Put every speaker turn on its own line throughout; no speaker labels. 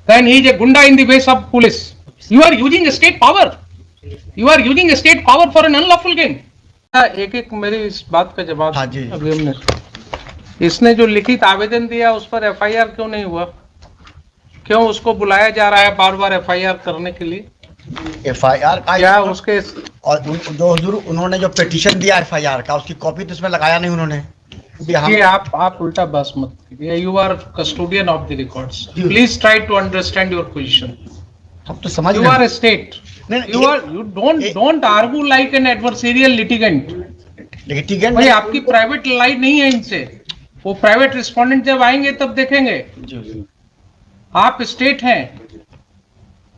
then he is a gunda in the face of police. You are using state power. You are using state power for an unlawful gain. एक एक मेरी इस बात का जवाब।
हाँ जी।
अभी हमने इसने जो लिखित आवेदन दिया उस पर एफआईआर क्यों नहीं हुआ? क्यों उसको बुलाया जा रहा है बार बार एफआईआर करने के लिए?
एफआईआर का
क्या उसके
और जो हुजूर उन्होंने जो पिटीशन दिया एफआईआर का उसकी कॉपी तो इसमें लगाया नहीं उन्होंने।
ये आप उल्टा बस मत कीजिए। You are custodian of the records, please try to understand your position.
हम तो समझ
you are state, you don't argue like an adversarial litigant।
Litigant
भाई आपकी प्राइवेट लाइफ नहीं है इनसे, वो प्राइवेट रिस्पोंडेंट जब आएंगे तब देखेंगे। आप स्टेट हैं,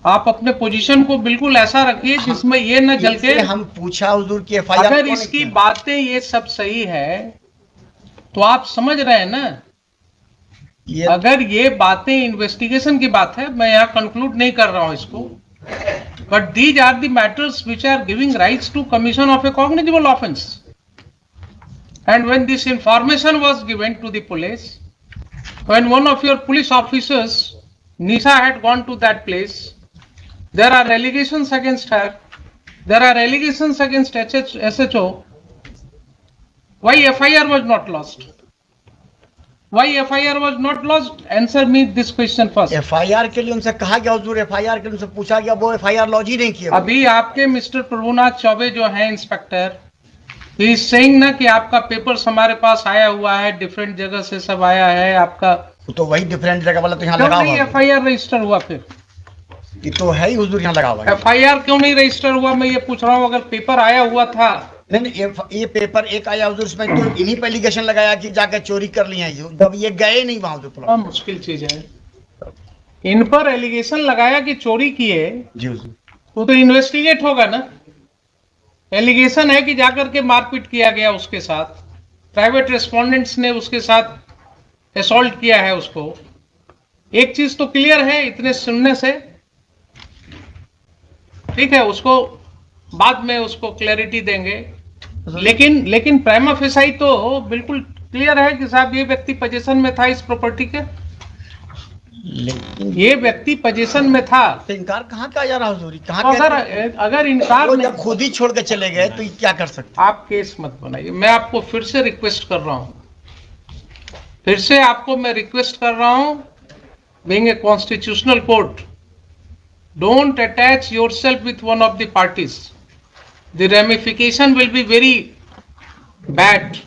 आप अपने पोजीशन को बिल्कुल ऐसा रखिए जिसमें ये न झलके।
हम पूछा हुजूर की एफआईआर
अगर इसकी बातें ये सब सही है तो आप समझ रहे हैं ना, अगर ये बातें इन्वेस्टिगेशन की बात है, मैं यहाँ कंक्लूड नहीं कर रहा हूँ इसको, but these are the matters which are giving rights to commission of a cognizable offence. And when this information was given to the police, when one of your police officers, Nisha, had gone to that place, there are allegations against her, there are allegations against SHO. Why FIR was not lodged? Why FIR was not lodged? Answer me this question first.
FIR के लिए उनसे कहा गया हुजूर, FIR के लिए उनसे पूछा गया, वो एफआईआर लॉन्च ही नहीं किया।
अभी आपके मिस्टर प्रभुनाथ चौबे जो हैं इंस्पेक्टर, ही इज सेइंग ना कि आपका पेपर्स हमारे पास आया हुआ है, डिफरेंट जगह से सब आया है आपका,
तो वही डिफरेंट जगह वाला तो यहाँ
क्यों
लगा
नहीं
हुआ
एफआईआर रजिस्टर हुआ? फिर
ये तो है ही हुजूर, यहाँ लगा हुआ है।
एफआईआर क्यों नहीं रजिस्टर हुआ? मैं ये पूछ रहा हूँ। अगर पेपर आया हुआ था,
नहीं ये पेपर एक आया हुजूर, इसमें तो इन्हीं पे एलिगेशन लगाया कि जाकर चोरी कर लिया, जब ये गए नहीं वहां तो
बहुत मुश्किल चीज है। इन पर एलिगेशन लगाया कि चोरी किए,
जी हुजूर,
तो इन्वेस्टिगेट होगा ना। एलिगेशन है कि जाकर के मारपीट किया गया उसके साथ, प्राइवेट रेस्पोंडेंट्स ने उसके साथ असॉल्ट किया है उसको। एक चीज तो क्लियर है इतने सुनने से, ठीक है, उसको बाद में उसको क्लैरिटी देंगे, लेकिन प्राइमा फेसाई तो बिल्कुल क्लियर है कि साहब ये व्यक्ति पोजीशन में था इस प्रॉपर्टी के, ये व्यक्ति पोजीशन में था।
तो इनकार कहाँ का जा रहा हुजूर?
अगर इनकार नहीं,
खुद ही छोड़ के चले गए तो क्या कर सकते?
आप केस मत बनाइए। मैं आपको फिर से रिक्वेस्ट कर रहा हूं, फिर से आपको मैं रिक्वेस्ट कर रहा हूं, being a constitutional court, don't attach yourself with one of the parties. The ramification will be very bad.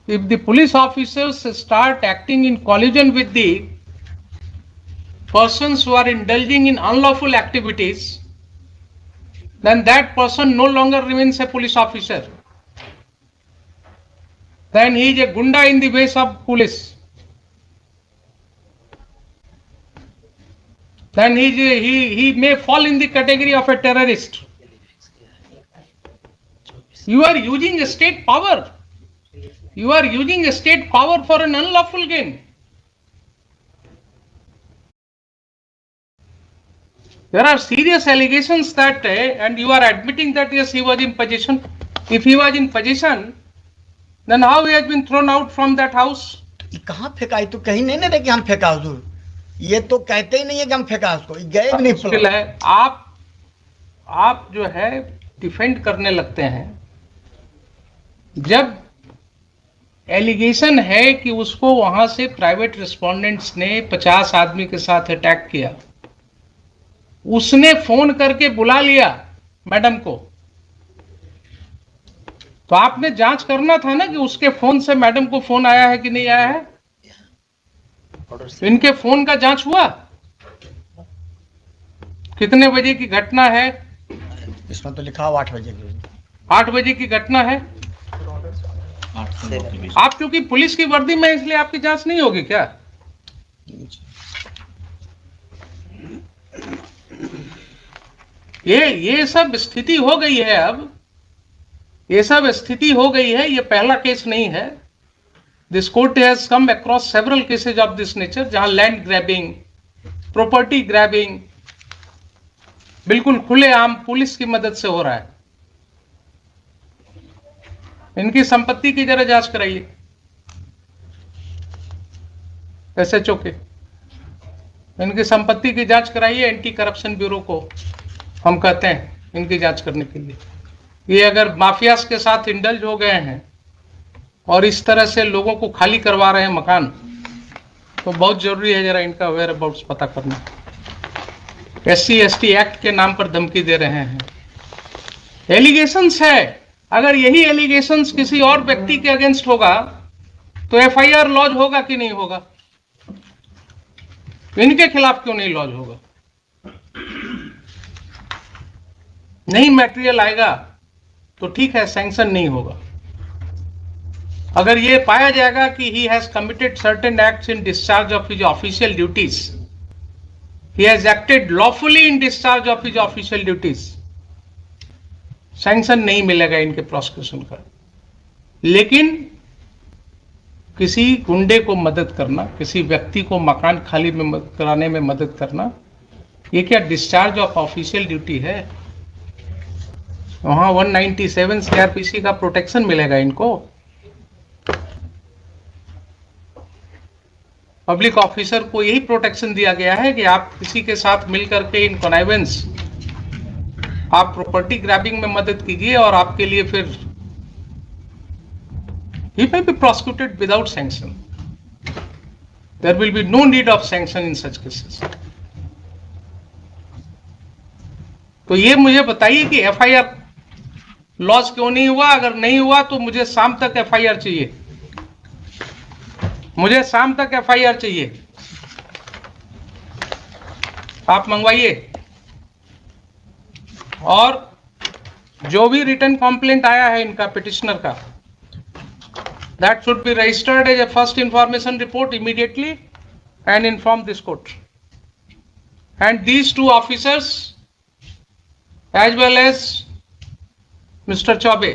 If the police officers start acting in collusion with the persons who are indulging in unlawful activities, then that person no longer remains a police officer. Then he is a gunda in the face of police. Then he may fall in the category of a terrorist. You are using state power. You are using state power for an unlawful gain. There are serious allegations that, and you are admitting that yes, he was in possession. If he was in possession, then how he has been thrown out from that house?
कहाँ फेंका? ये तो कहीं नहीं ना कि हम फेंका हुजूर, ये तो कहते ही नहीं है कि हम फेंका उसको, गए भी नहीं।
मुश्किल है। आप जो है डिफेंड करने लगते हैं जब एलिगेशन है कि उसको वहां से प्राइवेट रिस्पोंडेंट्स ने 50 आदमी के साथ अटैक किया, उसने फोन करके बुला लिया मैडम को, तो आपने जांच करना था ना कि उसके फोन से मैडम को फोन आया है कि नहीं आया है। इनके फोन का जांच हुआ? कितने बजे की घटना है?
इसमें तो लिखा हुआ 8 बजे की।
8 बजे की घटना है। आप क्योंकि पुलिस की वर्दी में इसलिए आपकी जांच नहीं होगी क्या? ये सब स्थिति हो गई है। अब ये सब स्थिति हो गई है। ये पहला केस नहीं है। This court has come across several cases of this nature, जहां लैंड ग्रैबिंग, प्रॉपर्टी ग्रैबिंग बिल्कुल खुलेआम पुलिस की मदद से हो रहा है। इनकी संपत्ति की जरा जांच कराइए, SHO के। इनकी संपत्ति की जांच कराइए, एंटी करप्शन ब्यूरो को हम कहते हैं इनकी जांच करने के लिए। ये अगर माफियाज के साथ इंडल्ज हो गए हैं और इस तरह से लोगों को खाली करवा रहे हैं मकान, तो बहुत जरूरी है जरा इनका वेयर अबाउट्स पता करना। SC/ST एक्ट के नाम पर धमकी दे रहे हैं। एलिगेशंस है, अगर यही एलिगेशंस किसी और व्यक्ति के अगेंस्ट होगा तो FIR लॉज होगा कि नहीं होगा? इनके खिलाफ क्यों नहीं लॉज होगा? नहीं मटेरियल आएगा तो ठीक है, सैंक्शन नहीं होगा। अगर ये पाया जाएगा कि he has committed certain acts in discharge of his official duties, he has acted lawfully in discharge of his official duties, sanction नहीं मिलेगा इनके प्रोसिक्यूशन का। लेकिन किसी गुंडे को मदद करना, किसी व्यक्ति को मकान खाली में कराने में मदद करना, ये क्या डिस्चार्ज ऑफ ऑफिशियल ड्यूटी है? वहां 197 CRPC का प्रोटेक्शन मिलेगा इनको। पब्लिक ऑफिसर को यही प्रोटेक्शन दिया गया है कि आप किसी के साथ मिलकर के इन कॉनाइवेंस, आप प्रॉपर्टी ग्रैबिंग में मदद कीजिए और आपके लिए फिर he may be prosecuted without sanction. There will be no need of sanction in such cases. तो ये मुझे बताइए कि FIR लॉस क्यों नहीं हुआ? अगर नहीं हुआ तो मुझे शाम तक FIR चाहिए, मुझे शाम तक FIR चाहिए। आप मंगवाइए। और जो भी रिटर्न कंप्लेंट आया है इनका पिटिशनर का, that should be registered as a first information report immediately and inform this court. And these two officers as well as Mr. Chaube,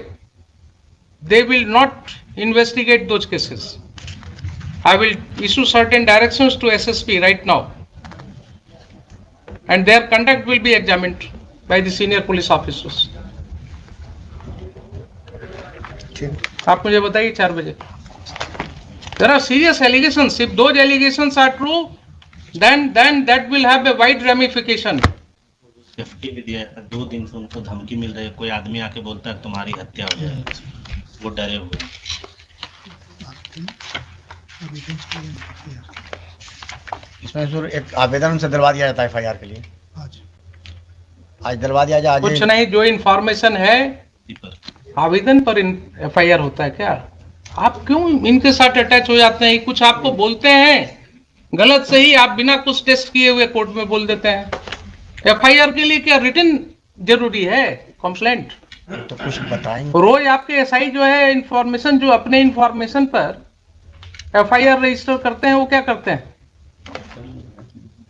they will not investigate those cases. I will issue certain directions to SSP right now, and their conduct will be examined by the senior police officers. आप मुझे बताइए 4 बजे। There are serious allegations. If those allegations are true, then that will have a wide ramification.
Safety भी दिया है, 2 दिन से उनको धमकी मिल रही है। कोई आदमी आके बोलता है तुम्हारी हत्या हो जाएगी, वो डरे हुए।
इसमें सर एक आवेदन उनसे दिलवा दिया जाता है FIR के लिए। आज दिलवा दिया जाए।
कुछ नहीं, जो इंफॉर्मेशन है आवेदन पर FIR होता है क्या? आप क्यों इनके साथ अटैच हो जाते हैं? कुछ आपको बोलते हैं गलत सही, आप बिना कुछ टेस्ट किए हुए कोर्ट में बोल देते हैं। FIR के लिए क्या रिटन जरूरी है? कंप्लेंट
तो कुछ बताएंगे।
रोज आपके SI जो है इंफॉर्मेशन, जो अपने इंफॉर्मेशन पर FIR रजिस्टर करते हैं, वो क्या करते हैं?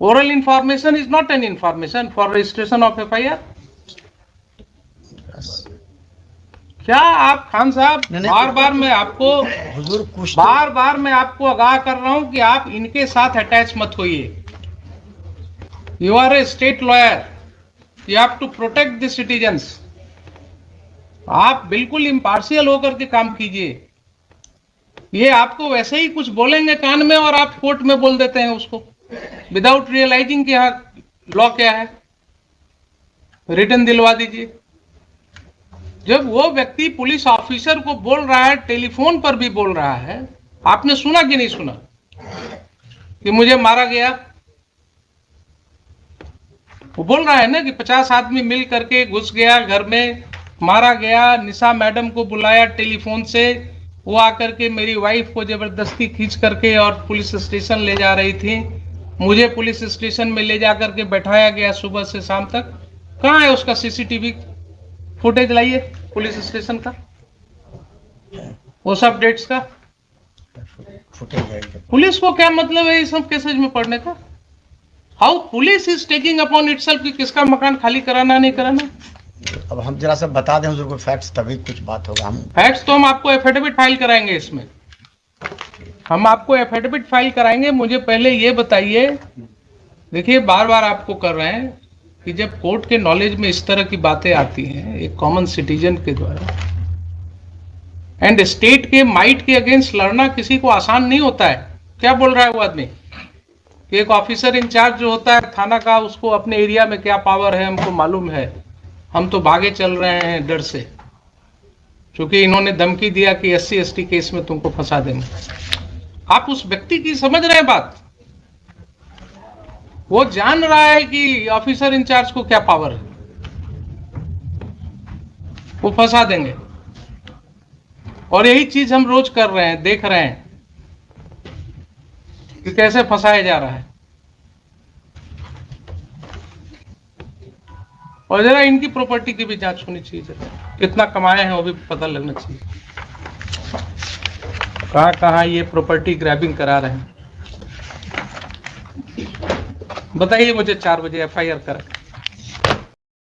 Oral information is not an information for registration of FIR। क्या आप खान साहब, बार बार मैं आपको आगाह कर रहा हूं कि आप इनके साथ अटैच मत होइए। You are a state lawyer, you have to protect the citizens. आप बिल्कुल इम्पार्शियल होकर के काम कीजिए। ये आपको वैसे ही कुछ बोलेंगे कान में और आप कोर्ट में बोल देते हैं उसको, विदाउट रियलाइजिंग कि यहाँ लॉ क्या है। रिटर्न दिलवा दीजिए। जब वो व्यक्ति पुलिस ऑफिसर को बोल रहा है, टेलीफोन पर भी बोल रहा है, आपने सुना कि नहीं सुना कि मुझे मारा गया? वो बोल रहा है ना कि 50 आदमी मिल करके घुस गया घर में, मारा गया। निशा मैडम को बुलाया टेलीफोन से, वो आकर के मेरी वाइफ को जबरदस्ती खींच करके और पुलिस स्टेशन ले जा रही थी। मुझे पुलिस स्टेशन में ले जा करके बैठाया गया सुबह से शाम तक। कहाँ है उसका CCTV फुटेज? लाइए पुलिस स्टेशन का, वो सब डेट्स का
फुटेज।
पुलिस को क्या मतलब है इस सब केसेज में पढ़ने का? How police is taking upon itself कि किसका मकान खाली कराना नहीं कराना।
अब हम जरा सा बता दें हुजूर को फैक्ट्स, तभी कुछ बात होगा। हम
फैक्ट्स तो हम आपको एफिडेविट फाइल कराएंगे। इसमें हम आपको एफिडेविट फाइल कराएंगे। मुझे पहले ये बताइए, देखिए बार बार आपको कर रहे हैं कि जब कोर्ट के नॉलेज में इस तरह की बातें आती हैं एक कॉमन सिटीजन के द्वारा, एंड स्टेट के माइट के अगेंस्ट लड़ना किसी को आसान नहीं होता है। क्या बोल रहा है वो आदमी? कि एक ऑफिसर इंचार्ज जो होता है थाना का, उसको अपने एरिया में क्या पावर है हमको मालूम है, हम तो भागे चल रहे हैं डर से, क्योंकि इन्होंने धमकी दिया कि SC ST केस में तुमको फंसा देंगे। आप उस व्यक्ति की समझ रहे हैं बात? वो जान रहा है कि ऑफिसर इंचार्ज को क्या पावर है, वो फंसा देंगे। और यही चीज हम रोज कर रहे हैं, देख रहे हैं कि कैसे फंसाया जा रहा है। और जरा इनकी प्रॉपर्टी की भी जांच होनी चाहिए, कितना कमाए हैं वो भी पता लगना चाहिए, कहां कहां ये प्रॉपर्टी ग्रैबिंग करा रहे हैं। बताइए मुझे 4 बजे FIR करें।